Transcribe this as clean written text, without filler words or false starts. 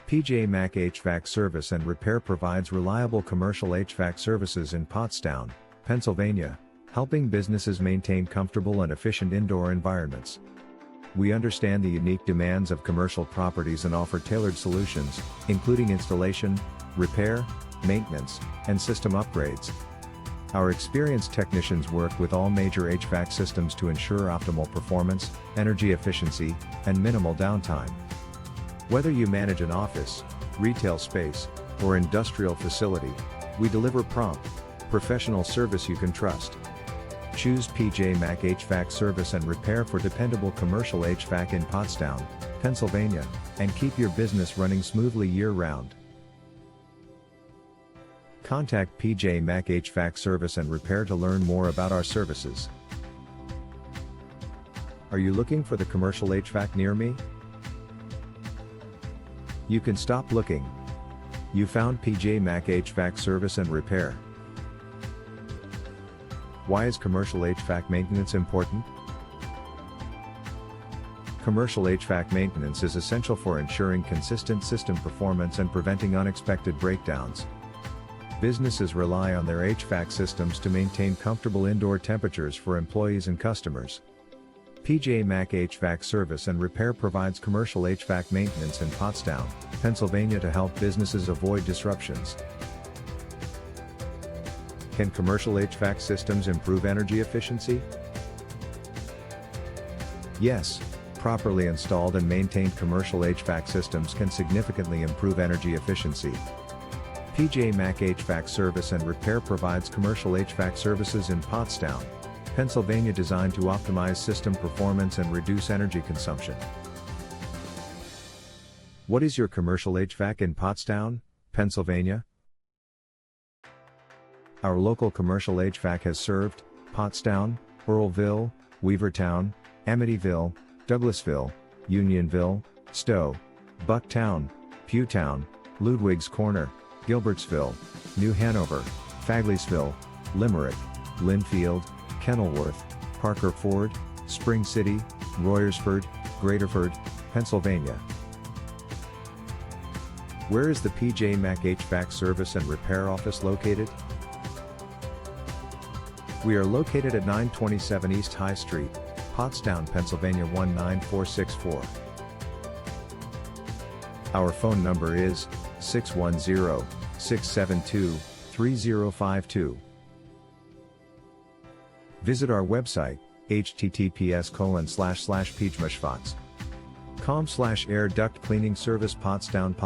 MAC HVAC Service and Repair provides reliable commercial HVAC services in Pottstown, Pennsylvania, helping businesses maintain comfortable and efficient indoor environments. We understand the unique demands of commercial properties and offer tailored solutions, including installation, repair, maintenance, and system upgrades. Our experienced technicians work with all major HVAC systems to ensure optimal performance, energy efficiency, and minimal downtime. Whether you manage an office, retail space, or industrial facility, we deliver prompt, professional service you can trust. Choose MAC HVAC Service and Repair for dependable commercial HVAC in Pottstown, Pennsylvania, and keep your business running smoothly year-round. Contact MAC HVAC Service and Repair to learn more about our services. Are you looking for the commercial HVAC near me? You can stop looking. You found MAC HVAC Service and Repair. Why is commercial HVAC maintenance important? Commercial HVAC maintenance is essential for ensuring consistent system performance and preventing unexpected breakdowns. Businesses rely on their HVAC systems to maintain comfortable indoor temperatures for employees and customers. MAC HVAC Service and Repair provides commercial HVAC maintenance in Pottstown, Pennsylvania to help businesses avoid disruptions. Can commercial HVAC systems improve energy efficiency? Yes, properly installed and maintained commercial HVAC systems can significantly improve energy efficiency. MAC HVAC Service and Repair provides commercial HVAC services in Pottstown, Pennsylvania designed to optimize system performance and reduce energy consumption. What is your commercial HVAC in Pottstown, Pennsylvania? Our local commercial HVAC has served Pottstown, Earlville, Weavertown, Amityville, Douglasville, Unionville, Stowe, Bucktown, Pewtown, Ludwig's Corner, Gilbertsville, New Hanover, Fagleysville, Limerick, Linfield, Kenilworth, Parker Ford, Spring City, Royersford, Graterford, Pennsylvania. Where is the MAC HVAC Service and Repair office located? We are located at 927 East High Street, Pottstown, Pennsylvania 19464. Our phone number is 610-672-3052. Visit our website, https://pjmashvats.com/air duct cleaning service Pottstown.